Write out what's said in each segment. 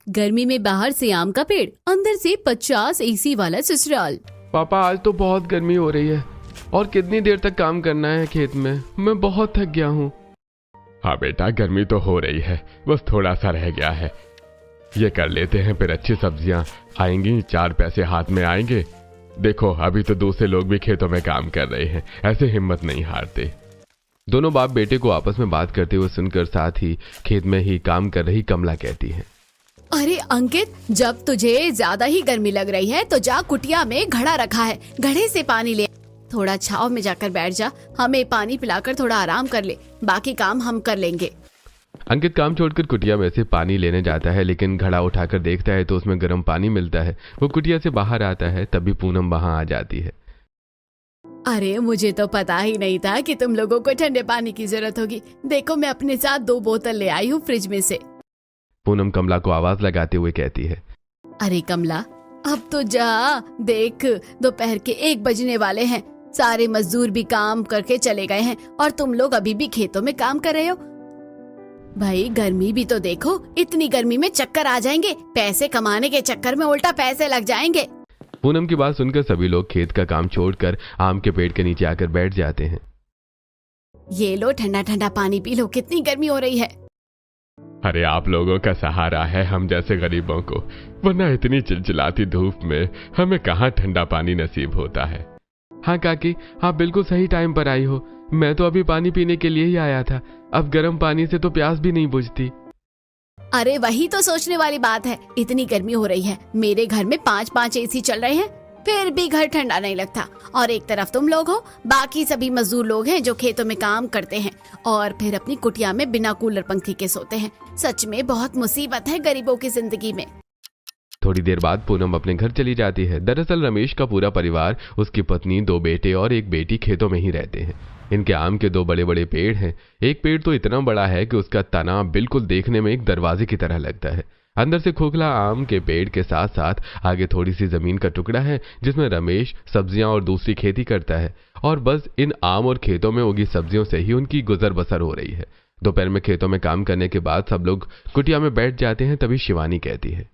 गर्मी में बाहर से आम का पेड़, अंदर से 50 एसी वाला ससुराल। पापा आज तो बहुत गर्मी हो रही है और कितनी देर तक काम करना है खेत में, मैं बहुत थक गया हूँ। हाँ बेटा, गर्मी तो हो रही है, बस थोड़ा सा रह गया है। ये कर लेते हैं, फिर अच्छी सब्जियां आएंगी, 4 पैसे हाथ में आएंगे। देखो अभी तो दूसरे लोग भी खेतों में काम कर रहे हैं, ऐसे हिम्मत नहीं हारते। दोनों बाप बेटे को आपस में बात करते हुए सुनकर साथ ही खेत में ही काम कर रही कमला कहती है, अरे अंकित, जब तुझे ज्यादा ही गर्मी लग रही है तो जा, कुटिया में घड़ा रखा है, घड़े से पानी ले, थोड़ा छांव में जाकर बैठ जा, हमें पानी पिलाकर थोड़ा आराम कर ले, बाकी काम हम कर लेंगे। अंकित काम छोड़कर कुटिया में से पानी लेने जाता है, लेकिन घड़ा उठाकर देखता है तो उसमें गर्म पानी मिलता है। वो कुटिया से बाहर आता है, तभी पूनम वहां आ जाती है। अरे मुझे तो पता ही नहीं था कि तुम लोगों को ठंडे पानी की जरूरत होगी। देखो मैं अपने साथ 2 बोतल ले आई हूँ फ्रिज में से। पूनम कमला को आवाज लगाते हुए कहती है, अरे कमला, अब तो जा, देख दोपहर के 1 बजने वाले हैं, सारे मजदूर भी काम करके चले गए हैं और तुम लोग अभी भी खेतों में काम कर रहे हो। भाई गर्मी भी तो देखो, इतनी गर्मी में चक्कर आ जाएंगे, पैसे कमाने के चक्कर में उल्टा पैसे लग जाएंगे। पूनम की बात सुनकर सभी लोग खेत का काम छोड़कर आम के पेड़ के नीचे आकर बैठ जाते हैं। ये लो ठंडा ठंडा पानी पी लो, कितनी गर्मी हो रही है। अरे आप लोगों का सहारा है हम जैसे गरीबों को, वरना इतनी चिलचिलाती धूप में हमें कहाँ ठंडा पानी नसीब होता है। हाँ काकी, आप बिल्कुल सही टाइम पर आई हो, मैं तो अभी पानी पीने के लिए ही आया था, अब गर्म पानी से तो प्यास भी नहीं बुझती। अरे वही तो सोचने वाली बात है, इतनी गर्मी हो रही है, मेरे घर में 5-5 एसी चल रहे हैं, फिर भी घर ठंडा नहीं लगता। और एक तरफ तुम लोग हो, बाकी सभी मजदूर लोग हैं जो खेतों में काम करते हैं और फिर अपनी कुटिया में बिना कूलर पंखे के सोते हैं। सच में बहुत मुसीबत है गरीबों की जिंदगी में। थोड़ी देर बाद पूनम अपने घर चली जाती है। दरअसल रमेश का पूरा परिवार, उसकी पत्नी, 2 बेटे और 1 बेटी खेतों में ही रहते हैं। इनके आम के 2 बड़े बड़े पेड़ हैं। एक पेड़ तो इतना बड़ा है कि उसका तना बिल्कुल देखने में एक दरवाजे की तरह लगता है। अंदर से खोखला आम के पेड़ के साथ साथ आगे थोड़ी सी जमीन का टुकड़ा है जिसमें रमेश सब्जियां और दूसरी खेती करता है, और बस इन आम और खेतों में उगी सब्जियों से ही उनकी गुजर बसर हो रही है। दोपहर में खेतों में काम करने के बाद सब लोग कुटिया में बैठ जाते हैं। तभी शिवानी कहती है,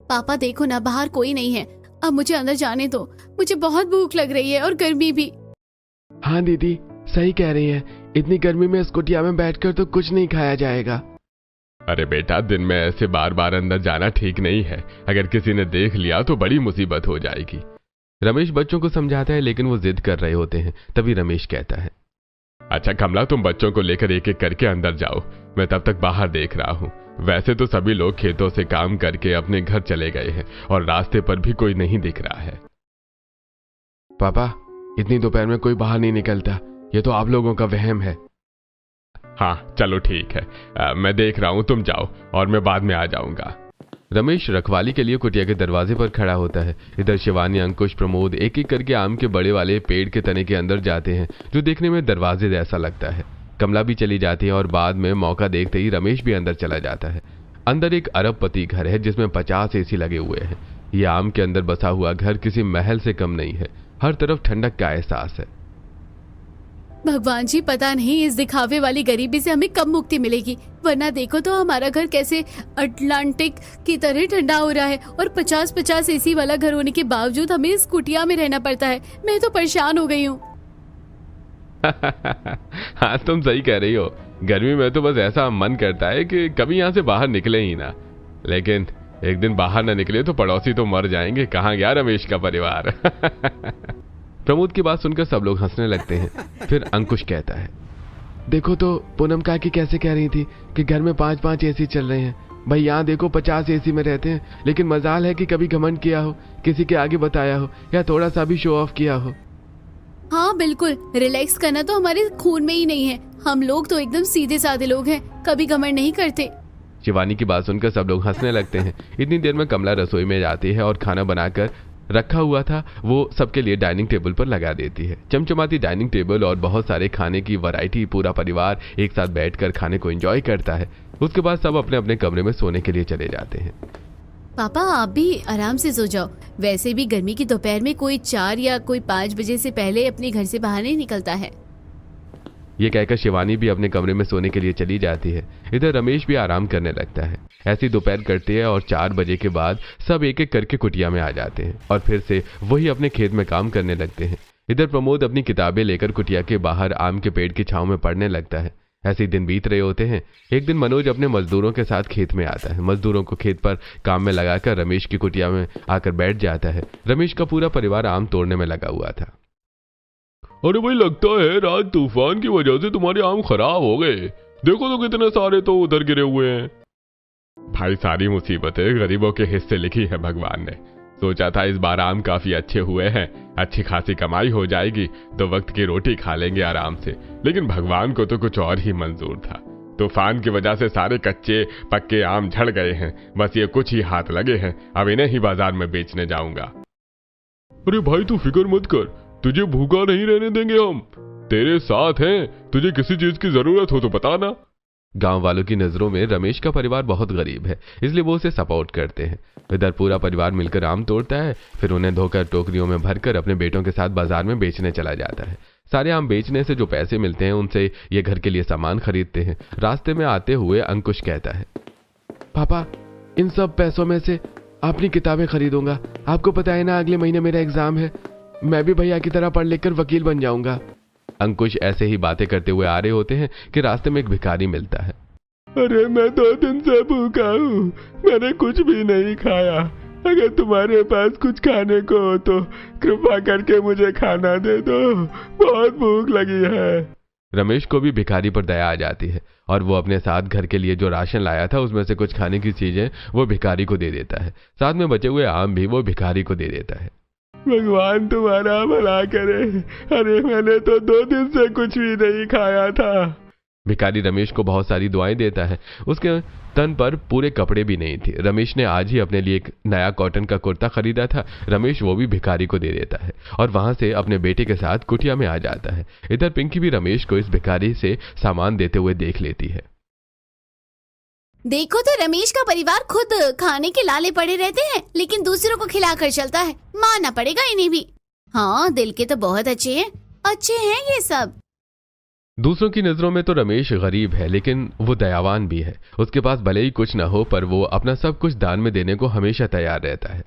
पापा देखो ना, बाहर कोई नहीं है, अब मुझे अंदर जाने दो, मुझे बहुत भूख लग रही है और गर्मी भी। हाँ दीदी, सही कह रही है, इतनी गर्मी में इस कुटिया में बैठकर तो कुछ नहीं खाया जाएगा। अरे बेटा, दिन में ऐसे बार बार अंदर जाना ठीक नहीं है, अगर किसी ने देख लिया तो बड़ी मुसीबत हो जाएगी। रमेश बच्चों को समझाता है, लेकिन वो जिद कर रहे होते हैं। तभी रमेश कहता है, अच्छा कमला, तुम बच्चों को लेकर एक एक करके अंदर जाओ, मैं तब तक बाहर देख रहा हूँ। वैसे तो सभी लोग खेतों से काम करके अपने घर चले गए हैं और रास्ते पर भी कोई नहीं दिख रहा है। पापा, इतनी दोपहर में कोई बाहर नहीं निकलता, ये तो आप लोगों का वहम है। हाँ चलो ठीक है, मैं देख रहा हूँ, तुम जाओ और मैं बाद में आ जाऊंगा। रमेश रखवाली के लिए कुटिया के दरवाजे पर खड़ा होता है। इधर शिवानी, अंकुश, प्रमोद एक एक करके आम के बड़े वाले पेड़ के तने के अंदर जाते हैं, जो देखने में दरवाजे जैसा लगता है। कमला भी चली जाती है और बाद में मौका देखते ही रमेश भी अंदर चला जाता है। अंदर एक अरबपति घर है जिसमें 50 एसी लगे हुए हैं। ये आम के अंदर बसा हुआ घर किसी महल से कम नहीं है। हर तरफ ठंडक का एहसास है। भगवान जी, पता नहीं इस दिखावे वाली गरीबी से हमें कब मुक्ति मिलेगी, वरना देखो तो हमारा घर कैसे अटलांटिक की तरह ठंडा हो रहा है और 50-50 एसी वाला घर होने के बावजूद हमें इस कुटिया में रहना पड़ता है। मैं तो परेशान हो गई हूँ। हाँ तुम सही कह रही हो, गर्मी में तो बस ऐसा मन करता है कि कभी यहाँ से बाहर निकले ही ना, लेकिन एक दिन बाहर ना निकले तो पड़ोसी तो मर जाएंगे। कहाँ गया रमेश का परिवार। प्रमोद की बात सुनकर सब लोग हंसने लगते हैं। फिर अंकुश कहता है, देखो तो पूनम काकी कैसे कह रही थी कि घर में 5-5 एसी चल रहे हैं। भाई यहाँ देखो 50 एसी में रहते हैं, लेकिन मजाल है कि कभी घमंड किया हो, किसी के आगे बताया हो या थोड़ा सा भी शो ऑफ किया हो। हाँ बिल्कुल, रिलैक्स करना तो हमारे खून में ही नहीं है, हम लोग तो एकदम सीधे साधे लोग हैं, कभी घमंड नहीं करते। शिवानी की बात सुनकर सब लोग हंसने लगते हैं। इतनी देर में कमला रसोई में जाती है और खाना बनाकर रखा हुआ था वो सबके लिए डाइनिंग टेबल पर लगा देती है। चमचमाती डाइनिंग टेबल और बहुत सारे खाने की वैरायटी, पूरा परिवार एक साथ बैठकर खाने को एंजॉय करता है। उसके बाद सब अपने अपने कमरे में सोने के लिए चले जाते हैं। पापा आप भी आराम से सो जाओ, वैसे भी गर्मी की दोपहर में कोई 4 या कोई 5 बजे से पहले अपने घर से बाहर नहीं निकलता है। ये कहकर शिवानी भी अपने कमरे में सोने के लिए चली जाती है। इधर रमेश भी आराम करने लगता है। ऐसी दोपहर कटती है और 4 बजे के बाद सब एक एक करके कुटिया में आ जाते हैं और फिर से वही अपने खेत में काम करने लगते हैं। इधर प्रमोद अपनी किताबें लेकर कुटिया के बाहर आम के पेड़ की छांव में पढ़ने लगता है। ऐसे ही दिन बीत रहे होते हैं। एक दिन मनोज अपने मजदूरों के साथ खेत में आता है। मजदूरों को खेत पर काम में लगाकर रमेश की कुटिया में आकर बैठ जाता है। रमेश का पूरा परिवार आम तोड़ने में लगा हुआ था। अरे भाई, लगता है रात तूफान की वजह से तुम्हारे आम खराब हो गए। देखो तो कितने सारे तो उधर गिरे हुए हैं। भाई, सारी मुसीबतें गरीबों के हिस्से लिखी है भगवान ने। सोचा था इस बार आम काफी अच्छे हुए हैं, अच्छी खासी कमाई हो जाएगी तो वक्त की रोटी खा लेंगे आराम से, लेकिन भगवान को तो कुछ और ही मंजूर था। तूफान की वजह से सारे कच्चे पक्के आम झड़ गए हैं। बस ये कुछ ही हाथ लगे हैं, अब इन्हें ही बाजार में बेचने जाऊंगा। अरे भाई, तू फिक्र मत कर, तुझे भूखा नहीं रहने देंगे हम। तेरे साथ हैं, तुझे किसी चीज की जरूरत हो तो बताना। गांव वालों की नजरों में रमेश का परिवार बहुत गरीब है, इसलिए वो उसे सपोर्ट करते हैं। इधर पूरा परिवार मिलकर आम तोड़ता है, फिर उन्हें धोकर टोकरियों में भरकर अपने बेटों के साथ बाजार में बेचने चला जाता है। सारे आम बेचने से जो पैसे मिलते हैं उनसे ये घर के लिए सामान खरीदते हैं। रास्ते में आते हुए अंकुश कहता है, पापा, इन सब पैसों में से अपनी किताबें खरीदूंगा। आपको पता है ना, अगले महीने मेरा एग्जाम है। मैं भी भैया की तरह पढ़ लिख कर वकील बन जाऊंगा। अंकुश ऐसे ही बातें करते हुए आ रहे होते हैं कि रास्ते में एक भिखारी मिलता है। अरे, मैं 2 दिन से भूखा हूँ, मैंने कुछ भी नहीं खाया। अगर तुम्हारे पास कुछ खाने को हो तो कृपा करके मुझे खाना दे दो, बहुत भूख लगी है। रमेश को भी भिखारी पर दया आ जाती है और वो अपने साथ घर के लिए जो राशन लाया था उसमें से कुछ खाने की चीजें वो भिखारी को दे देता है। साथ में बचे हुए आम भी वो भिखारी को दे देता है। भगवान तुम्हारा भला करे। अरे, मैंने तो 2 दिन से कुछ भी नहीं खाया था। भिखारी रमेश को बहुत सारी दुआएं देता है। उसके तन पर पूरे कपड़े भी नहीं थे। रमेश ने आज ही अपने लिए एक नया कॉटन का कुर्ता खरीदा था। रमेश वो भी भिखारी को दे देता है और वहां से अपने बेटे के साथ कुटिया में आ जाता है। इधर पिंकी भी रमेश को इस भिखारी से सामान देते हुए देख लेती है। देखो तो रमेश का परिवार खुद खाने के लाले पड़े रहते हैं, लेकिन दूसरों को खिलाकर चलता है। मानना पड़ेगा इन्हें भी। हाँ, दिल के तो बहुत अच्छे हैं ये सब। दूसरों की नजरों में तो रमेश गरीब है, लेकिन वो दयावान भी है। उसके पास भले ही कुछ ना हो, पर वो अपना सब कुछ दान में देने को हमेशा तैयार रहता है।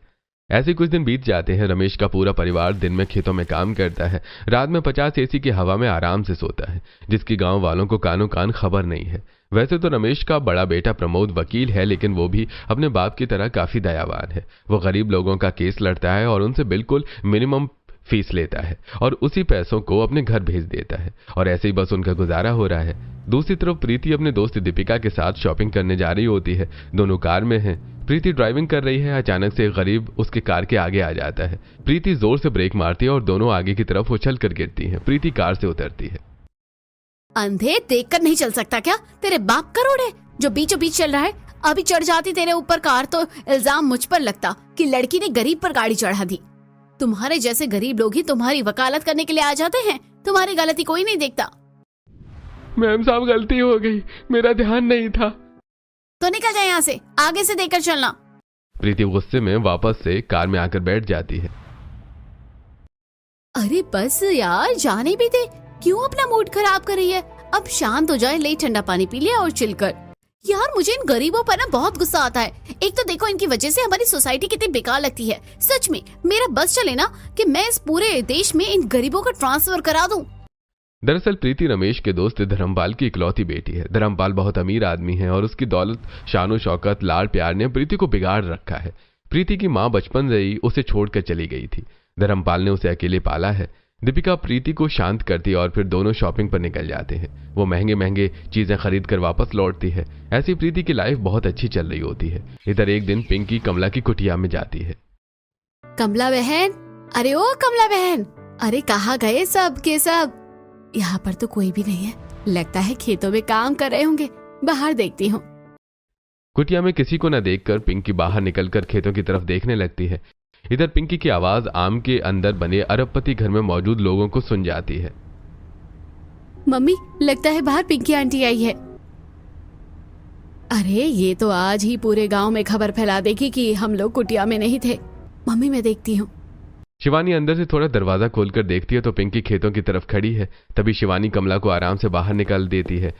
ऐसे कुछ दिन बीत जाते हैं। रमेश का पूरा परिवार दिन में खेतों में काम करता है, रात में 50 एसी की हवा में आराम से सोता है, जिसकी गांव वालों को कानों कान खबर नहीं है। वैसे तो रमेश का बड़ा बेटा प्रमोद वकील है, लेकिन वो भी अपने बाप की तरह काफी दयावान है। वो गरीब लोगों का केस लड़ता है और उनसे बिल्कुल मिनिमम फीस लेता है और उसी पैसों को अपने घर भेज देता है और ऐसे ही बस उनका गुजारा हो रहा है। दूसरी तरफ प्रीति अपने दोस्त दीपिका के साथ शॉपिंग करने जा रही होती है। दोनों कार में हैं। प्रीति ड्राइविंग कर रही है। अचानक से एक गरीब उसके कार के आगे आ जाता है। प्रीति जोर से ब्रेक मारती है और दोनों आगे की तरफ उछल कर गिरती हैं। प्रीति कार से उतरती है। अंधे देखकर नहीं चल सकता क्या? तेरे बाप का रोड है जो बीचों बीच चल रहा है। अभी चढ़ जाती तेरे ऊपर कार तो इल्जाम मुझ पर लगता कि लड़की ने गरीब पर गाड़ी चढ़ा दी। तुम्हारे जैसे गरीब लोग ही तुम्हारी वकालत करने के लिए आ जाते हैं। तुम्हारी गलती कोई नहीं देखता। मैम साहब, गलती हो गई, मेरा ध्यान नहीं था। तो निकल जाए यहाँ से, आगे से देखकर चलना। प्रीति गुस्से में वापस से कार में आकर बैठ जाती है। अरे बस यार, जाने भी दे। क्यों अपना मूड खराब कर रही है? अब शांत हो जाए, ले ठंडा पानी पी लिया और चिल कर। यार, मुझे इन गरीबों पर ना बहुत गुस्सा आता है। एक तो देखो, इनकी वजह से हमारी सोसाइटी कितनी बेकार लगती है। सच में मेरा बस चले ना कि मैं इस पूरे देश में इन गरीबों का ट्रांसफर करा दूं। दरअसल प्रीति रमेश के दोस्त धर्मपाल की इकलौती बेटी है। धर्मपाल बहुत अमीर आदमी है और उसकी दौलत, शानो शौकत, लाड़ प्यार ने प्रीति को बिगाड़ रखा है। प्रीति की माँ बचपन से ही उसे छोड़कर चली गई थी। धर्मपाल ने उसे अकेले पाला है। दीपिका प्रीति को शांत करती और फिर दोनों शॉपिंग पर निकल जाते हैं। वो महंगे महंगे चीजें खरीद कर वापस लौटती है। ऐसी प्रीति की लाइफ बहुत अच्छी चल रही होती है। इधर एक दिन पिंकी कमला की कुटिया में जाती है। कमला बहन, अरे ओ कमला बहन, अरे कहाँ गए सब के सब? यहाँ पर तो कोई भी नहीं है। लगता है खेतों में काम कर रहे होंगे। बाहर देखती हूँ। कुटिया में किसी को न देखकर पिंकी बाहर निकलकर खेतों की तरफ देखने लगती है। इधर पिंकी की आवाज आम के अंदर बने अरबपति घर में मौजूद लोगों को सुन जाती है। मम्मी, लगता है बाहर पिंकी आंटी आई है। अरे ये तो आज ही पूरे गांव में खबर फैला देगी कि हम लोग कुटिया में नहीं थे। मम्मी, मैं देखती हूँ। शिवानी अंदर से थोड़ा दरवाजा खोलकर देखती है तो पिंकी खेतों की तरफ खड़ी है। तभी शिवानी कमला को आराम से बाहर निकाल देती है।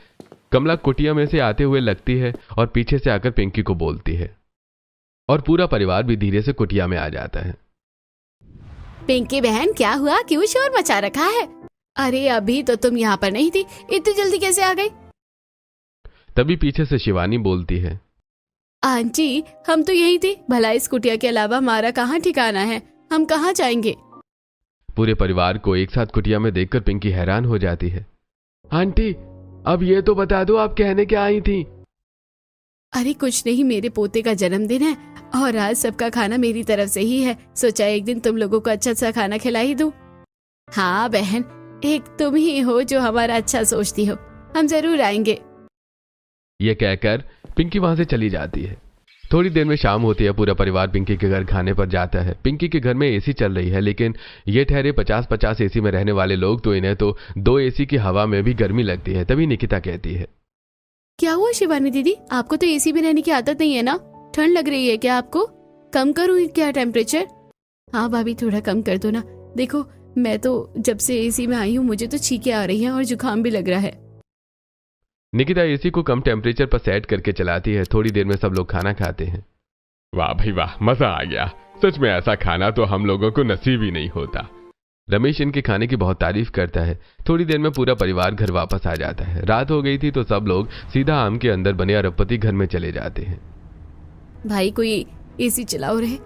कमला कुटिया में से आते हुए लगती है और पीछे से आकर पिंकी को बोलती है और पूरा परिवार भी धीरे से कुटिया में आ जाता है। पिंकी बहन, क्या हुआ? क्यों शोर मचा रखा है? अरे अभी तो तुम यहाँ पर नहीं थी, इतनी जल्दी कैसे आ गई? तभी पीछे से शिवानी बोलती है, आंटी हम तो यही थे, भला इस कुटिया के अलावा हमारा कहाँ ठिकाना है, हम कहाँ जाएंगे? पूरे परिवार को एक साथ कुटिया में देखकर पिंकी हैरान हो जाती है। आंटी अब ये तो बता दो, आप कहने क्या आई थी? अरे कुछ नहीं, मेरे पोते का जन्मदिन है और आज सबका खाना मेरी तरफ से ही है, सोचा एक दिन तुम लोगों को अच्छा सा खाना खिला ही दूं। हाँ बहन, एक तुम ही हो जो हमारा अच्छा सोचती हो, हम जरूर आएंगे। ये कहकर पिंकी वहां से चली जाती है। थोड़ी देर में शाम होती है। पूरा परिवार पिंकी के घर खाने पर जाता है। पिंकी के घर में एसी चल रही है, लेकिन ये ठहरे 50-50 एसी में रहने वाले लोग तो इन्हें तो 2 एसी की हवा में भी गर्मी लगती है। तभी निकिता कहती है, क्या हुआ शिवानी दीदी, आपको तो एसी में रहने की आदत नहीं है ना? ठंड लग रही है क्या आपको? कम करूँ क्या टेम्परेचर? हाँ भाभी, थोड़ा कम कर दो ना। देखो मैं तो जब से एसी में आई हूँ मुझे तो छींकें आ रही हैं और जुकाम भी लग रहा है। निकिता एसी को कम टेम्परेचर पर सेट करके चलाती है। थोड़ी देर में सब लोग खाना खाते हैं। वाह भाई वाह, मजा आ गया। सच में ऐसा खाना तो हम लोगों को नसीब ही नहीं होता। रमेश इनके खाने की बहुत तारीफ करता है। थोड़ी देर में पूरा परिवार घर वापस आ जाता है। रात हो गई थी तो सब लोग सीधा आम के अंदर बने अरबपति घर में चले जाते हैं। भाई कोई एसी चलाओ रहे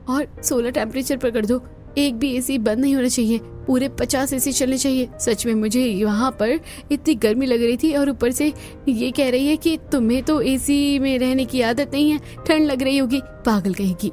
और 16 टेम्परेचर पर कर दो, एक भी एसी बंद नहीं होना चाहिए, पूरे 50 एसी चलने चाहिए। सच में मुझे यहाँ पर इतनी गर्मी लग रही थी और ऊपर से ये कह रही है कि तुम्हें तो एसी में रहने की आदत नहीं है, ठंड लग रही होगी, पागल कहेगी।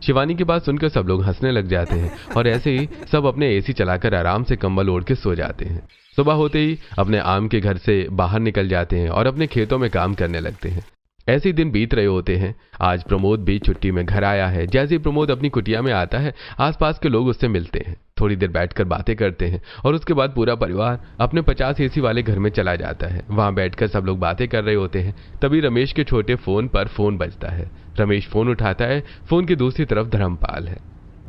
शिवानी की बात सुनकर सब लोग हंसने लग जाते हैं और ऐसे ही सब अपने एसी चलाकर आराम से कंबल ओढ़ के सो जाते हैं। सुबह होते ही अपने आम के घर से बाहर निकल जाते हैं और अपने खेतों में काम करने लगते हैं। ऐसे ही दिन बीत रहे होते हैं। आज प्रमोद भी छुट्टी में घर आया है। जैसे ही प्रमोद अपनी कुटिया में आता है, आसपास के लोग उससे मिलते हैं, थोड़ी देर बैठकर बातें करते हैं और उसके बाद पूरा परिवार अपने 50 एसी वाले घर में चला जाता है। वहां बैठकर सब लोग बातें कर रहे होते हैं। तभी रमेश के छोटे फोन पर फोन बजता है। रमेश फोन उठाता है। फोन की दूसरी तरफ धर्मपाल है।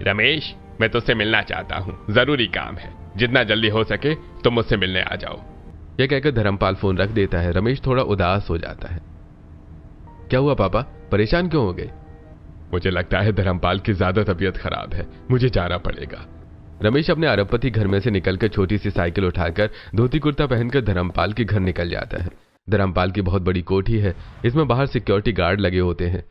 रमेश, मैं तुझसे मिलना चाहता हूँ, जरूरी काम है, जितना जल्दी हो सके तुम मुझसे मिलने आ जाओ। यह कहकर धर्मपाल फोन रख देता है। रमेश थोड़ा उदास हो जाता है। क्या हुआ पापा, परेशान क्यों हो गए? मुझे लगता है धर्मपाल की ज्यादा तबीयत खराब है, मुझे जाना पड़ेगा। रमेश अपने अरबपति घर में से निकलकर छोटी सी साइकिल उठाकर धोती कुर्ता पहनकर धर्मपाल के घर निकल जाता है। धर्मपाल की बहुत बड़ी कोठी है। इसमें बाहर सिक्योरिटी गार्ड लगे होते हैं।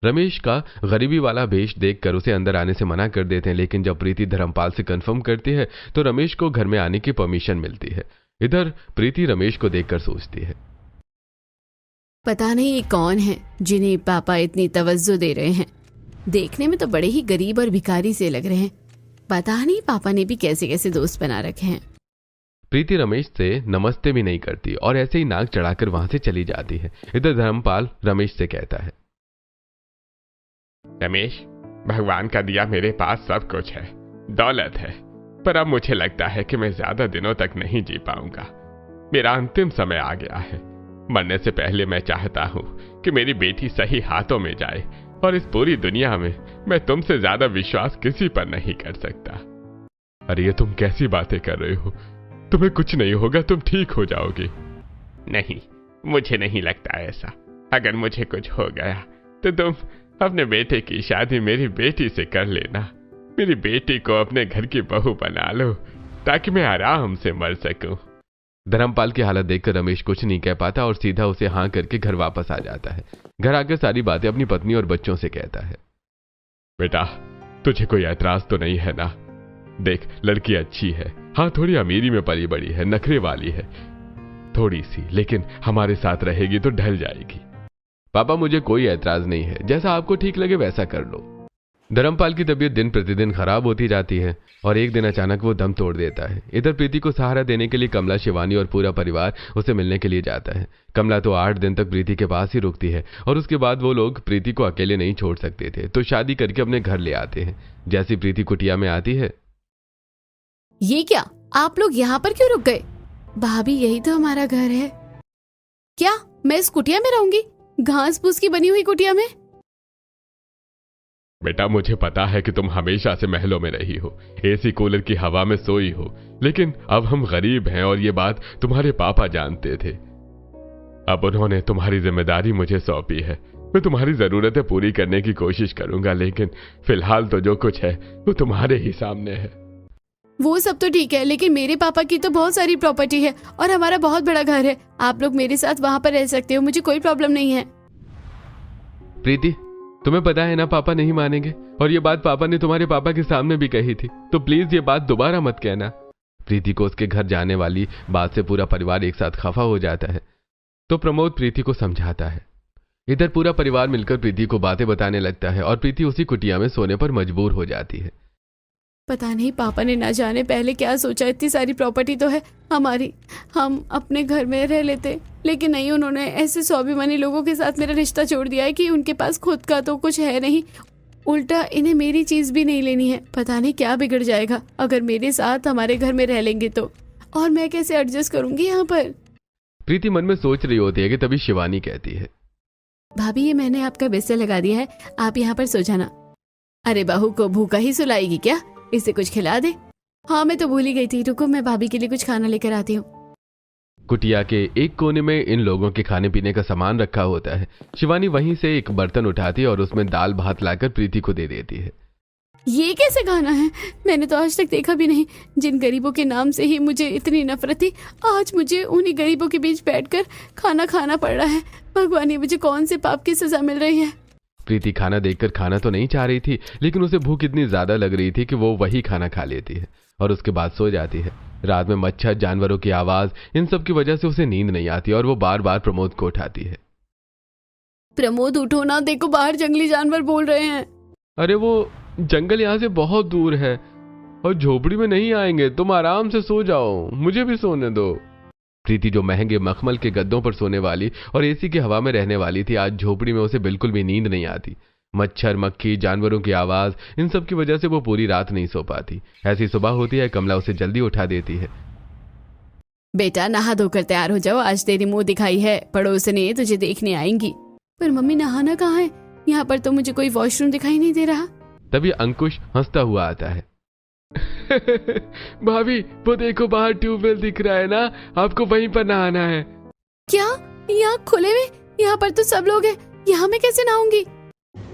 रमेश का गरीबी वाला भेष देखकर उसे अंदर आने से मना कर देते हैं, लेकिन जब प्रीति धर्मपाल से कंफर्म करती है तो रमेश को घर में आने की परमिशन मिलती है। इधर प्रीति रमेश को देखकर सोचती है, पता नहीं ये कौन है जिन्हें पापा इतनी तवज्जो दे रहे हैं। देखने में तो बड़े ही गरीब और भिखारी से लग रहे हैं। पता नहीं पापा ने भी कैसे कैसे दोस्त बना रखे हैं। प्रीति रमेश से नमस्ते भी नहीं करती और ऐसे ही नाक चढ़ाकर वहां से चली जाती है। इधर धर्मपाल रमेश से कहता है, रमेश, भगवान का दिया मेरे पास सब कुछ है, दौलत है, पर अब मुझे लगता है कि मैं ज्यादा दिनों तक नहीं जी पाऊंगा। मेरा अंतिम समय आ गया है। मरने से पहले मैं चाहता हूँ कि मेरी बेटी सही हाथों में जाए और इस पूरी दुनिया में मैं तुमसे ज्यादा विश्वास किसी पर नहीं कर सकता। अरे ये तुम कैसी बातें कर रहे हो? तुम्हें कुछ नहीं होगा, तुम ठीक हो जाओगे। नहीं, मुझे नहीं लगता ऐसा। अगर मुझे कुछ हो गया तो तुम अपने बेटे की शादी मेरी बेटी से कर लेना। मेरी बेटी को अपने घर की बहू बना लो ताकि मैं आराम से मर सकूं। धर्मपाल की हालत देखकर रमेश कुछ नहीं कह पाता और सीधा उसे हाँ करके घर वापस आ जाता है। घर आकर सारी बातें अपनी पत्नी और बच्चों से कहता है। बेटा, तुझे कोई ऐतराज तो नहीं है ना? देख, लड़की अच्छी है, हाँ थोड़ी अमीरी में पली बड़ी है, नखरे वाली है थोड़ी सी, लेकिन हमारे साथ रहेगी तो ढल जाएगी। पापा मुझे कोई ऐतराज नहीं है, जैसा आपको ठीक लगे वैसा कर लो। धर्मपाल की तबीयत दिन प्रतिदिन खराब होती जाती है और एक दिन अचानक वो दम तोड़ देता है। इधर प्रीति को सहारा देने के लिए कमला, शिवानी और पूरा परिवार उसे मिलने के लिए जाता है। कमला तो 8 दिन तक प्रीति के पास ही रुकती है और उसके बाद वो लोग प्रीति को अकेले नहीं छोड़ सकते थे, तो शादी करके अपने घर ले आते हैं। जैसी प्रीति कुटिया में आती है, ये क्या, आप लोग यहाँ पर क्यों रुक गए? भाभी यही तो हमारा घर है। क्या मैं इस कुटिया में रहूंगी, घास फूस की बनी हुई कुटिया में? बेटा मुझे पता है कि तुम हमेशा से महलों में रही हो, एसी कूलर की हवा में सोई हो, लेकिन अब हम गरीब हैं और ये बात तुम्हारे पापा जानते थे। अब उन्होंने तुम्हारी जिम्मेदारी मुझे सौंपी है। मैं तुम्हारी जरूरतें पूरी करने की कोशिश करूंगा, लेकिन फिलहाल तो जो कुछ है वो तुम्हारे ही सामने है। वो सब तो ठीक है, लेकिन मेरे पापा की तो बहुत सारी प्रॉपर्टी है और हमारा बहुत बड़ा घर है। आप लोग मेरे साथ वहाँ पर रह सकते हो, मुझे कोई प्रॉब्लम नहीं है। प्रीति, तुम्हें पता है ना पापा नहीं मानेंगे, और ये बात पापा ने तुम्हारे पापा के सामने भी कही थी, तो प्लीज ये बात दोबारा मत कहना। प्रीति को उसके घर जाने वाली बात से पूरा परिवार एक साथ खफा हो जाता है, तो प्रमोद प्रीति को समझाता है। इधर पूरा परिवार मिलकर प्रीति को बातें बताने लगता है और प्रीति उसी कुटिया में सोने पर मजबूर हो जाती है। पता नहीं पापा ने ना जाने पहले क्या सोचा, इतनी सारी प्रॉपर्टी तो है हमारी, हम अपने घर में रह लेते, लेकिन नहीं, उन्होंने ऐसे स्वाभिमानी लोगों के साथ मेरा रिश्ता जोड़ दिया है कि उनके पास खुद का तो कुछ है नहीं, उल्टा इन्हें मेरी चीज भी नहीं लेनी है। पता नहीं क्या बिगड़ जाएगा अगर मेरे साथ हमारे घर में रह लेंगे तो, और मैं कैसे एडजस्ट करूंगी यहाँ पर। प्रीति मन में सोच रही होती है कि तभी शिवानी कहती है, भाभी ये मैंने आपका बिस्तर लगा दिया है, आप यहाँ पर सो जाना। अरे बहू को भूखा ही सुलाएगी क्या, इसे कुछ खिला दे। हाँ मैं तो भूल ही गई थी, रुको मैं भाभी के लिए कुछ खाना लेकर आती हूँ। कुटिया के एक कोने में इन लोगों के खाने पीने का सामान रखा होता है। शिवानी वहीं से एक बर्तन उठाती है और उसमें दाल भात लाकर प्रीति को दे देती है। ये कैसे खाना है, मैंने तो आज तक देखा भी नहीं। जिन गरीबों के नाम से ही मुझे इतनी नफरत थी, आज मुझे उन्हीं गरीबों के बीच बैठकर खाना खाना पड़ रहा है। भगवान ये मुझे कौन से पाप की सजा मिल रही है। प्रीति खाना देखकर खाना तो नहीं चाह रही थी, लेकिन उसे भूख इतनी ज्यादा लग रही थी कि वो वही खाना खा लेती है और उसके बाद सो जाती है। रात में मच्छर, जानवरों की आवाज, इन सब की वजह से उसे नींद नहीं आती और वो बार बार प्रमोद को उठाती है। प्रमोद उठो ना, देखो बाहर जंगली जानवर बोल रहे हैं। अरे वो जंगल यहाँ से बहुत दूर है और झोपड़ी में नहीं आएंगे, तुम आराम से सो जाओ, मुझे भी सोने दो। प्रीति जो महंगे मखमल के गद्दों पर सोने वाली और एसी की हवा में रहने वाली थी, आज झोपड़ी में उसे बिल्कुल भी नींद नहीं आती। मच्छर, मक्खी, जानवरों की आवाज, इन सब की वजह से वो पूरी रात नहीं सो पाती। ऐसी सुबह होती है, कमला उसे जल्दी उठा देती है। बेटा नहा धोकर तैयार हो जाओ, आज तेरी मुंह दिखाई है, पड़ोसने तुझे देखने आएंगी। पर मम्मी नहाना कहाँ है, यहाँ पर तो मुझे कोई वॉशरूम दिखाई नहीं दे रहा। तभी अंकुश हंसता हुआ आता है। भाभी वो देखो बाहर ट्यूबवेल दिख रहा है ना, आपको वहीं पर नहाना है। क्या, यहाँ खुले में? यहाँ पर तो सब लोग हैं, यहाँ मैं कैसे नहाऊंगी?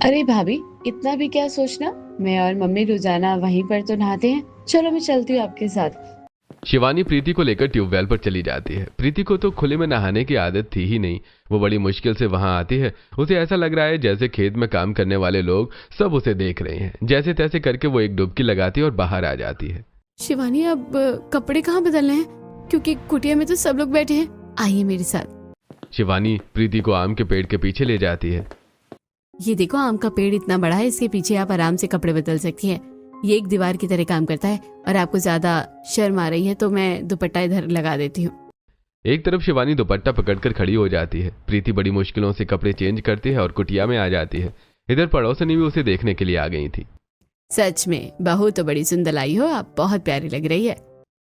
अरे भाभी इतना भी क्या सोचना, मैं और मम्मी रोजाना वहीं पर तो नहाते हैं, चलो मैं चलती हूँ आपके साथ। शिवानी प्रीति को लेकर ट्यूबवेल पर चली जाती है। प्रीति को तो खुले में नहाने की आदत थी ही नहीं, वो बड़ी मुश्किल से वहां आती है। उसे ऐसा लग रहा है जैसे खेत में काम करने वाले लोग सब उसे देख रहे हैं। जैसे तैसे करके वो एक डुबकी लगाती है और बाहर आ जाती है। शिवानी अब कपड़े कहाँ बदलने हैं, क्योंकि कुटिया में तो सब लोग बैठे हैं, आइए मेरे साथ। शिवानी प्रीति को आम के पेड़ के पीछे ले जाती है। ये देखो आम का पेड़ इतना बड़ा है, इसके पीछे आप आराम से कपड़े बदल सकती हैं। ये एक दीवार की तरह काम करता है, और आपको ज्यादा शर्म आ रही है तो मैं दुपट्टा इधर लगा देती हूँ। एक तरफ शिवानी दुपट्टा पकड़कर खड़ी हो जाती है। प्रीति बड़ी मुश्किलों से कपड़े चेंज करती है और कुटिया में आ जाती है। इधर पड़ोसनी भी उसे देखने के लिए आ गई थी। सच में बहू तो बड़ी सुंदर आई हो, आप बहुत प्यारी लग रही है।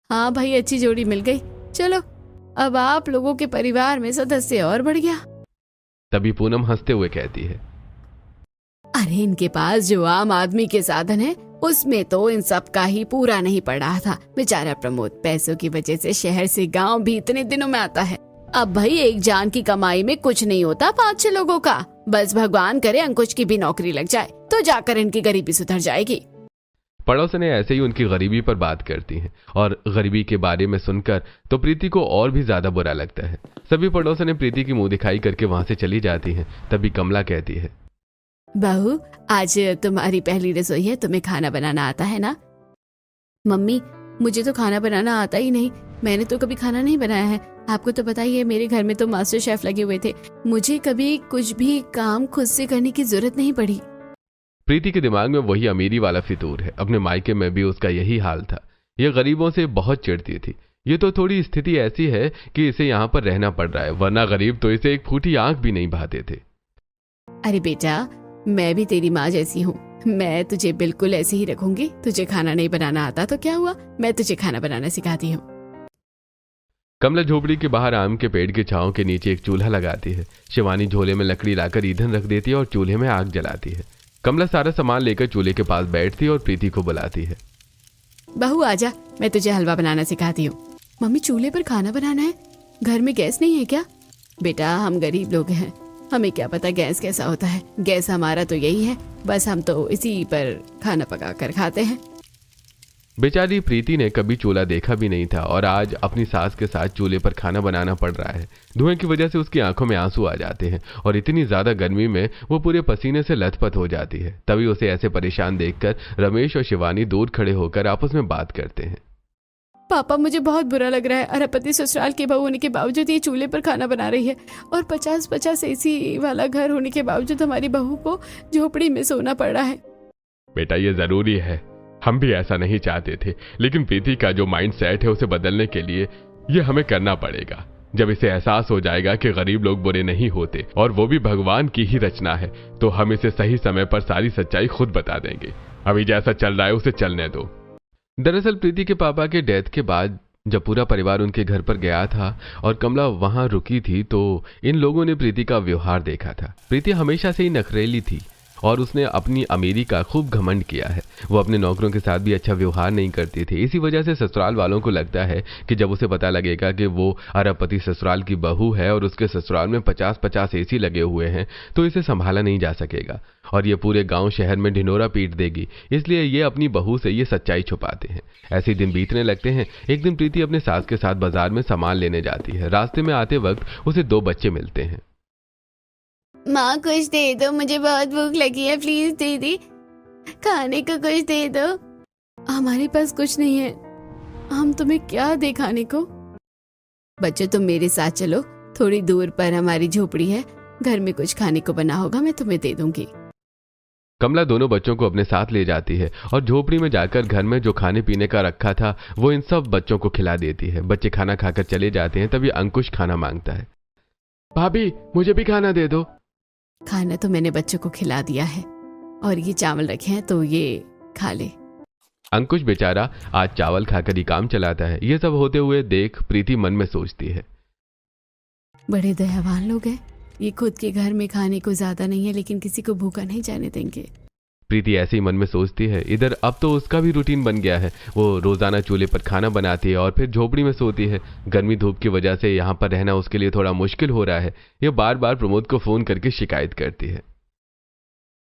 हाँ भाई अच्छी जोड़ी मिल गई, चलो अब आप लोगों के परिवार में सदस्य और बढ़ गया। तभी पूनम हंसते हुए कहती है, अरे इनके पास जो आम आदमी के साधन है उसमें तो इन सब का ही पूरा नहीं पड़ रहा था। बेचारा प्रमोद पैसों की वजह से शहर से गांव भी इतने दिनों में आता है। अब भाई एक जान की कमाई में कुछ नहीं होता 5-6 लोगों का। बस भगवान करे अंकुश की भी नौकरी लग जाए तो जाकर इनकी गरीबी सुधर जाएगी। पड़ोसने ऐसे ही उनकी गरीबी पर बात करती हैं और गरीबी के बारे में सुनकर तो प्रीति को और भी ज्यादा बुरा लगता है। सभी पड़ोसने प्रीति की मुंह दिखाई करके वहां से चली जाती हैं। तभी कमला कहती है, बहू आज तुम्हारी पहली रसोई है, तुम्हें खाना बनाना आता है ना? मम्मी मुझे तो खाना बनाना आता ही नहीं, मैंने तो कभी खाना नहीं बनाया है। आपको तो पता ही है मेरे घर में तो मास्टर शेफ लगे हुए थे, मुझे कभी कुछ भी काम खुद से करने की जरूरत नहीं पड़ी। प्रीति के दिमाग में वही अमीरी वाला फितूर है। अपने मायके में भी उसका यही हाल था। यह गरीबों से बहुत चिढ़ती थी। ये तो थोड़ी स्थिति ऐसी है कि इसे यहाँ पर रहना पड़ रहा है, वरना गरीब तो इसे एक फूटी आंख भी नहीं भाते थे। अरे बेटा मैं भी तेरी माँ जैसी हूँ, मैं तुझे बिल्कुल ऐसे ही रखूंगी। तुझे खाना नहीं बनाना आता तो क्या हुआ, मैं तुझे खाना बनाना सिखाती हूँ। कमला झोपड़ी के बाहर आम के पेड़ की छांव के नीचे एक चूल्हा लगाती है। शिवानी झोले में लकड़ी लाकर ईंधन रख देती है और चूल्हे में आग जलाती है। कमला सारा सामान लेकर चूल्हे के पास बैठती है और प्रीति को बुलाती है। बहू आजा, मैं तुझे हलवा बनाना सिखाती हूँ। मम्मी चूल्हे पर खाना बनाना है? घर में गैस नहीं है क्या? बेटा हम गरीब लोग हैं, हमें क्या पता गैस कैसा होता है। गैस हमारा तो यही है, बस हम तो इसी पर खाना पका कर खाते हैं। बेचारी प्रीति ने कभी चूल्हा देखा भी नहीं था और आज अपनी सास के साथ चूल्हे पर खाना बनाना पड़ रहा है। धुएं की वजह से उसकी आंखों में आंसू आ जाते हैं और इतनी ज्यादा गर्मी में वो पूरे पसीने से लथपथ हो जाती है। तभी उसे ऐसे परेशान देखकर रमेश और शिवानी दूर खड़े होकर आपस में बात करते हैं। पापा मुझे बहुत बुरा लग रहा है, अरबपति ससुराल की बहू होने के बावजूद ये चूल्हे पर खाना बना रही है और 50-50 एसी वाला घर होने के बावजूद हमारी बहू को झोपड़ी में सोना पड़ रहा है। बेटा ये जरूरी है, हम भी ऐसा नहीं चाहते थे, लेकिन प्रीति का जो माइंड सेट है उसे बदलने के लिए ये हमें करना पड़ेगा। जब इसे एहसास हो जाएगा कि गरीब लोग बुरे नहीं होते और वो भी भगवान की ही रचना है, तो हम इसे सही समय पर सारी सच्चाई खुद बता देंगे। अभी जैसा चल रहा है उसे चलने दो। दरअसल प्रीति के पापा के डेथ के बाद जब पूरा परिवार उनके घर पर गया था और कमला वहां रुकी थी, तो इन लोगों ने प्रीति का व्यवहार देखा था। प्रीति हमेशा से ही नखरेली थी और उसने अपनी अमीरी का खूब घमंड किया है। वो अपने नौकरों के साथ भी अच्छा व्यवहार नहीं करती थी। इसी वजह से ससुराल वालों को लगता है कि जब उसे पता लगेगा कि वो अरबपति ससुराल की बहू है और उसके ससुराल में 50-50 एसी लगे हुए हैं, तो इसे संभाला नहीं जा सकेगा और ये पूरे गांव शहर में ढिंढोरा पीट देगी। इसलिए ये अपनी बहू से ये सच्चाई छुपाते हैं। ऐसे ही दिन बीतने लगते हैं। एक दिन प्रीति अपने सास के साथ बाजार में सामान लेने जाती है। रास्ते में आते वक्त उसे 2 बच्चे मिलते हैं। माँ कुछ दे दो, मुझे बहुत भूख लगी है, प्लीज दीदी खाने को कुछ दे दो। हमारे पास कुछ नहीं है, हम तुम्हें क्या दे खाने को? बच्चों तुम मेरे साथ चलो, थोड़ी दूर पर हमारी झोपड़ी है, घर में कुछ खाने को बना होगा, मैं तुम्हें दे दूंगी। कमला दोनों बच्चों को अपने साथ ले जाती है और झोपड़ी में जाकर घर में जो खाने पीने का रखा था वो इन सब बच्चों को खिला देती है। बच्चे खाना खाकर चले जाते हैं। तभी अंकुश खाना मांगता है। भाभी मुझे भी खाना दे दो। खाना तो मैंने बच्चों को खिला दिया है और ये चावल रखे हैं तो ये खा ले। अंकुश बेचारा आज चावल खाकर ही काम चलाता है। ये सब होते हुए देख प्रीति मन में सोचती है, बड़े दयावान लोग हैं, ये खुद के घर में खाने को ज्यादा नहीं है लेकिन किसी को भूखा नहीं जाने देंगे। प्रीति ऐसे ही मन में सोचती है। इधर अब तो उसका भी रूटीन बन गया है। वो रोजाना चूल्हे पर खाना बनाती है और फिर झोपड़ी में सोती है। गर्मी धूप की वजह से यहाँ पर रहना उसके लिए थोड़ा मुश्किल हो रहा है। ये बार बार प्रमोद को फोन करके शिकायत करती है।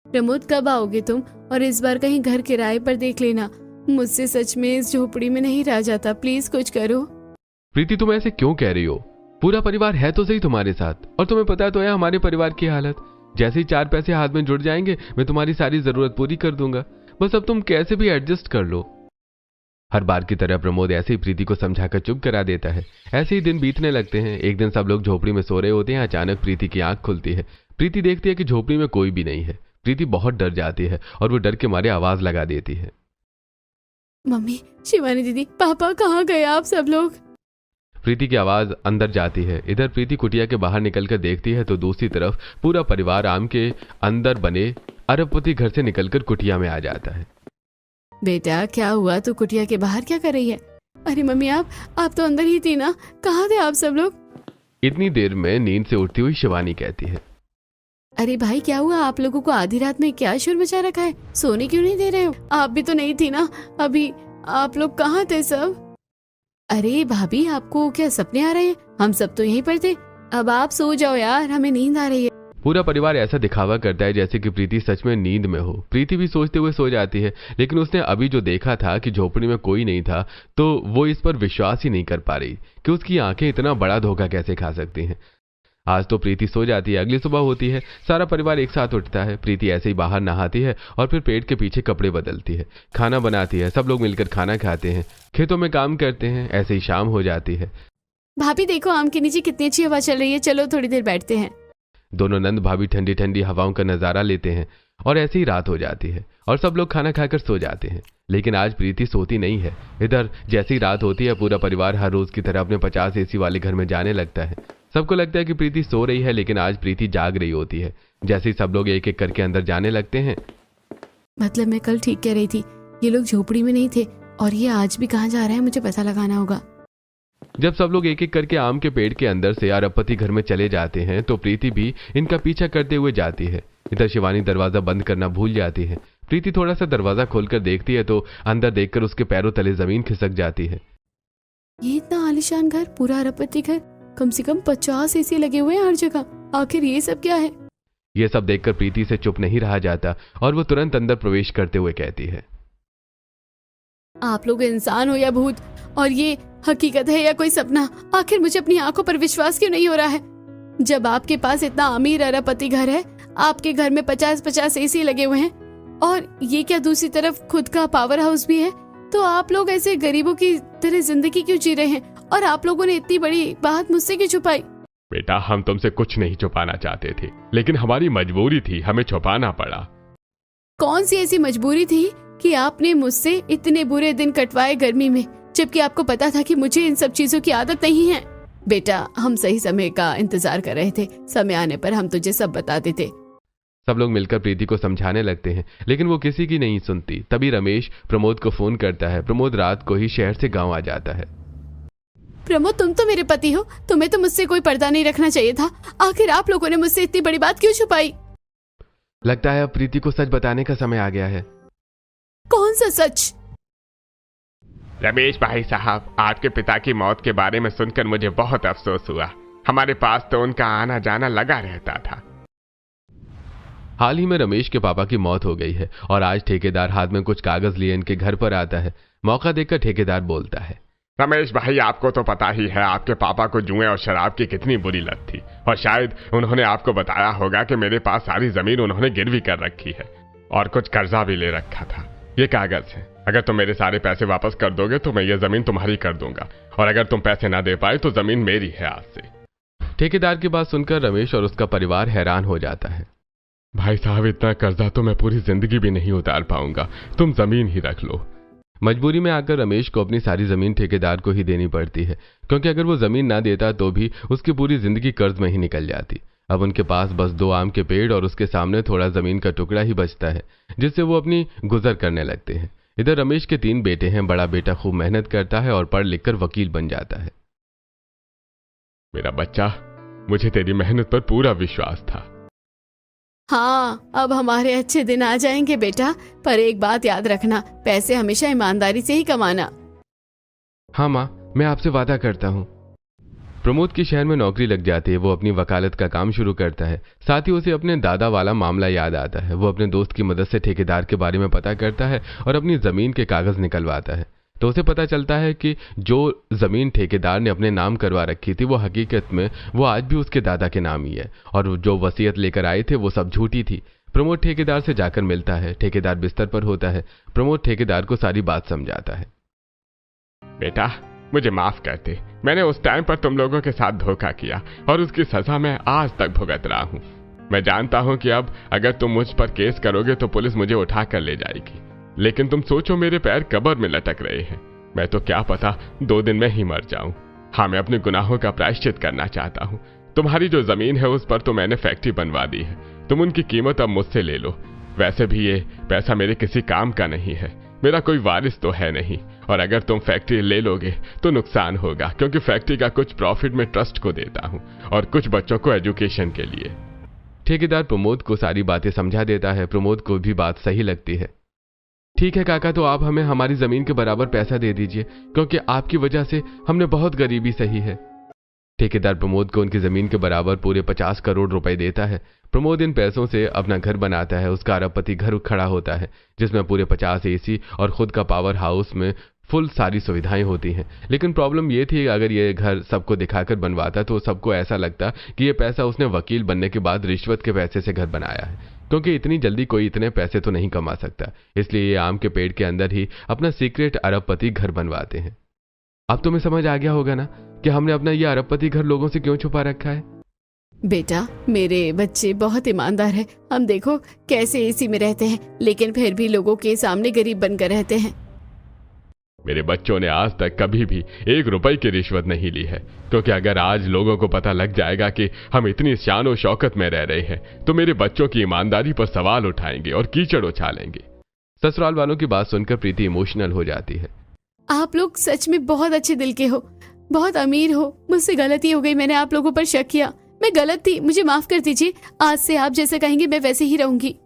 प्रमोद कब आओगे तुम? और इस बार कहीं घर किराए पर देख लेना, मुझसे सच में इस झोपड़ी में नहीं रह जाता, प्लीज कुछ करो। प्रीति तुम ऐसे क्यों कह रही हो? पूरा परिवार है तो सही तुम्हारे साथ और तुम्हें पता तो है हमारे परिवार की हालत। जैसे ही 4 पैसे हाथ में जुड़ जाएंगे मैं तुम्हारी सारी जरूरत पूरी कर दूंगा। बस अब तुम कैसे भी एडजस्ट कर लो। हर बार की तरह प्रमोद ऐसे ही प्रीति को समझाकर चुप करा देता है। ऐसे ही दिन बीतने लगते हैं। एक दिन सब लोग झोपड़ी में सो रहे होते हैं। अचानक प्रीति की आंख खुलती है। प्रीति देखती है कि झोपड़ी में कोई भी नहीं है। प्रीति बहुत डर जाती है और वो डर के मारे आवाज लगा देती है, मम्मी, शिवानी दीदी, पापा कहाँ गए आप सब लोग? प्रीति की आवाज अंदर जाती है। इधर प्रीति कुटिया के बाहर निकलकर देखती है तो दूसरी तरफ पूरा परिवार आम के अंदर बने अरबपति घर से निकलकर कुटिया में आ जाता है। बेटा क्या हुआ, तू कुटिया के बाहर क्या कर रही है? अरे मम्मी आप तो अंदर ही थी ना, कहाँ थे आप सब लोग? इतनी देर में नींद से उठती हुई शिवानी कहती है, अरे भाई क्या हुआ, आप लोगों को आधी रात में क्या शोर मचा रखा है? सोने क्यों नहीं दे रहे हो? आप भी तो नहीं थी ना अभी, आप लोग कहाँ थे सब? अरे भाभी आपको क्या सपने आ रहे हैं? हम सब तो यहीं पर थे। अब आप सो जाओ यार, हमें नींद आ रही है। पूरा परिवार ऐसा दिखावा करता है जैसे कि प्रीति सच में नींद में हो। प्रीति भी सोचते हुए सो जाती है, लेकिन उसने अभी जो देखा था कि झोपड़ी में कोई नहीं था तो वो इस पर विश्वास ही नहीं कर पा रही कि उसकी आंखें इतना बड़ा धोखा कैसे खा सकती हैं। आज तो प्रीति सो जाती है। अगली सुबह होती है, सारा परिवार एक साथ उठता है। प्रीति ऐसे ही बाहर नहाती है और फिर पेट के पीछे कपड़े बदलती है, खाना बनाती है। सब लोग मिलकर खाना खाते हैं, खेतों में काम करते हैं। ऐसे ही शाम हो जाती है। भाभी देखो आम के नीचे कितनी अच्छी हवा चल रही है, चलो थोड़ी देर बैठते हैं। दोनों नंद भाभी ठंडी ठंडी हवाओं का नजारा लेते हैं और ऐसे ही रात हो जाती है और सब लोग खाना खाकर सो जाते हैं। लेकिन आज प्रीति सोती नहीं है। इधर जैसी रात होती है पूरा परिवार हर रोज की तरह अपने 50 एसी वाले घर में जाने लगता है। सबको लगता है कि प्रीति सो रही है, लेकिन आज प्रीति जाग रही होती है। जैसे ही सब लोग एक एक करके अंदर जाने लगते हैं। मतलब मैं कल ठीक कह रही थी, ये लोग झोपड़ी में नहीं थे और ये आज भी कहाँ जा रहे हैं, मुझे पता लगाना होगा। जब सब लोग एक एक करके आम के पेड़ के अंदर से अरबपति घर में चले जाते हैं तो प्रीति भी इनका पीछा करते हुए जाती है। इधर शिवानी दरवाजा बंद करना भूल जाती है। प्रीति थोड़ा सा दरवाजा खोलकर देखती है तो अंदर देखकर उसके पैरों तले जमीन खिसक जाती है। ये इतना आलीशान घर, पूरा अरबपति घर, कम से कम 50 एसी लगे हुए हैं हर जगह, आखिर ये सब क्या है? ये सब देखकर प्रीति से चुप नहीं रहा जाता और वो तुरंत अंदर प्रवेश करते हुए कहती है, आप लोग इंसान हो या भूत, और ये हकीकत है या कोई सपना? आखिर मुझे अपनी आंखों पर विश्वास क्यों नहीं हो रहा है? जब आपके पास इतना अमीर अरबपति घर है, आपके घर में 50-50 एसी लगे हुए हैं, और ये क्या दूसरी तरफ खुद का पावर हाउस भी है, तो आप लोग ऐसे गरीबों की तरह जिंदगी क्यों जी रहे हैं? और आप लोगों ने इतनी बड़ी बात मुझसे क्यों छुपाई? बेटा, हम तुमसे कुछ नहीं छुपाना चाहते थे, लेकिन हमारी मजबूरी थी, हमें छुपाना पड़ा। कौन सी ऐसी मजबूरी थी कि आपने मुझसे इतने बुरे दिन कटवाए गर्मी में, जबकि आपको पता था कि मुझे इन सब चीजों की आदत नहीं है? बेटा, हम सही समय का इंतजार कर रहे थे, समय आने पर हम तुझे सब बता देते। सब लोग मिलकर प्रीति को समझाने लगते हैं, लेकिन वो किसी की नहीं सुनती। तभी रमेश प्रमोद को फोन करता है। प्रमोद रात को ही शहर से गांव आ जाता है। प्रमोद, तुम तो मेरे पति हो, तुम्हें तो मुझसे कोई पर्दा नहीं रखना चाहिए था। आखिर आप लोगों ने मुझसे इतनी बड़ी बात क्यों छुपाई? लगता है अब प्रीति को सच बताने का समय आ गया है। कौन सा सच? रमेश भाई साहब, आपके पिता की मौत के बारे में सुनकर मुझे बहुत अफसोस हुआ। हमारे पास तो उनका आना जाना लगा रहता था। हाल ही में रमेश के पापा की मौत हो गई है और आज ठेकेदार हाथ में कुछ कागज लिए इनके घर पर आता है। मौका देखकर ठेकेदार बोलता है, रमेश भाई, आपको तो पता ही है आपके पापा को जुए और शराब की कितनी बुरी लत थी, और शायद उन्होंने आपको बताया होगा कि मेरे पास सारी जमीन उन्होंने गिरवी कर रखी है और कुछ कर्जा भी ले रखा था। ये कागज है, अगर तुम मेरे सारे पैसे वापस कर दोगे तो मैं ये जमीन तुम्हारी कर दूंगा, और अगर तुम पैसे ना दे पाए तो जमीन मेरी है आज से। ठेकेदार की बात सुनकर रमेश और उसका परिवार हैरान हो जाता है। भाई साहब, इतना कर्जा तो मैं पूरी जिंदगी भी नहीं उतार पाऊंगा, तुम जमीन ही रख लो। मजबूरी में आकर रमेश को अपनी सारी जमीन ठेकेदार को ही देनी पड़ती है, क्योंकि अगर वो जमीन ना देता तो भी उसकी पूरी जिंदगी कर्ज में ही निकल जाती। अब उनके पास बस 2 आम के पेड़ और उसके सामने थोड़ा जमीन का टुकड़ा ही बचता है, जिससे वो अपनी गुजर करने लगते हैं। इधर रमेश के 3 बेटे हैं। बड़ा बेटा खूब मेहनत करता है और पढ़ लिख कर वकील बन जाता है। मेरा बच्चा, मुझे तेरी मेहनत पर पूरा विश्वास था। हाँ, अब हमारे अच्छे दिन आ जाएंगे बेटा, पर एक बात याद रखना, पैसे हमेशा ईमानदारी से ही कमाना। हाँ माँ, मैं आपसे वादा करता हूँ। प्रमोद की शहर में नौकरी लग जाती है। वो अपनी वकालत का काम शुरू करता है। साथ ही उसे अपने दादा वाला मामला याद आता है। वो अपने दोस्त की मदद से ठेकेदार के बारे में पता करता है और अपनी जमीन के कागज निकलवाता है, तो उसे पता चलता है कि जो जमीन ठेकेदार ने अपने नाम करवा रखी थी वो हकीकत में वो आज भी उसके दादा के नाम ही है, और जो वसीयत लेकर आए थे वो सब झूठी थी। प्रमोद ठेकेदार से जाकर मिलता है। ठेकेदार बिस्तर पर होता है। प्रमोद ठेकेदार को सारी बात समझाता है। बेटा, मुझे माफ कर दे, मैंने उस टाइम पर तुम लोगों के साथ धोखा किया और उसकी सजा मैं आज तक भुगत रहा हूँ। मैं जानता हूँ कि अब अगर तुम मुझ पर केस करोगे तो पुलिस मुझे उठा कर ले जाएगी, लेकिन तुम सोचो मेरे पैर कब्र में लटक रहे हैं। मैं तो क्या पता 2 दिन में ही मर जाऊं। हाँ, मैं अपने गुनाहों का प्रायश्चित करना चाहता हूँ। तुम्हारी जो जमीन है उस पर तो मैंने फैक्ट्री बनवा दी है, तुम उनकी कीमत अब मुझसे ले लो। वैसे भी ये पैसा मेरे किसी काम का नहीं है, मेरा कोई वारिस तो है नहीं, और अगर तुम फैक्ट्री ले लोगे तो नुकसान होगा, क्योंकि फैक्ट्री का कुछ प्रॉफिट मैं ट्रस्ट को देता हूँ और कुछ बच्चों को एजुकेशन के लिए। ठेकेदार प्रमोद को सारी बातें समझा देता है। प्रमोद को भी बात सही लगती है। ठीक है काका, तो आप हमें हमारी जमीन के बराबर पैसा दे दीजिए, क्योंकि आपकी वजह से हमने बहुत गरीबी सही है। ठेकेदार प्रमोद को उनकी जमीन के बराबर पूरे 50 करोड़ रुपए देता है। प्रमोद इन पैसों से अपना घर बनाता है। उसका अरबपति घर खड़ा होता है, जिसमें पूरे 50 एसी और खुद का पावर हाउस में फुल सारी सुविधाएं होती हैं। लेकिन प्रॉब्लम ये थी, अगर ये घर सबको दिखाकर बनवाता तो सबको ऐसा लगता कि ये पैसा उसने वकील बनने के बाद रिश्वत के पैसे से घर बनाया है, क्योंकि इतनी जल्दी कोई इतने पैसे तो नहीं कमा सकता। इसलिए ये आम के पेड़ के अंदर ही अपना सीक्रेट अरबपति घर बनवाते हैं। अब तुम्हें समझ आ गया होगा ना कि हमने अपना ये अरबपति घर लोगों से क्यों छुपा रखा है। बेटा, मेरे बच्चे बहुत ईमानदार हैं। हम देखो कैसे एसी में रहते हैं, लेकिन फिर भी लोगों के सामने गरीब बनकर रहते हैं। मेरे बच्चों ने आज तक कभी भी 1 रुपए की रिश्वत नहीं ली है, क्योंकि अगर आज लोगों को पता लग जाएगा कि हम इतनी शान और शौकत में रह रहे हैं तो मेरे बच्चों की ईमानदारी पर सवाल उठाएंगे और कीचड़ उछालेंगे। ससुराल वालों की बात सुनकर प्रीति इमोशनल हो जाती है। आप लोग सच में बहुत अच्छे दिल के हो, बहुत अमीर हो। मुझसे गलती हो गई, मैंने आप लोगों पर शक किया। मैं गलत थी, मुझे माफ कर दीजिए। आज से आप जैसे कहेंगे मैं वैसे ही रहूंगी।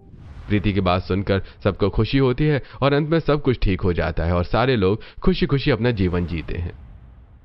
प्रीति की बात सुनकर सबको खुशी होती है और अंत में सब कुछ ठीक हो जाता है और सारे लोग खुशी खुशी अपना जीवन जीते हैं।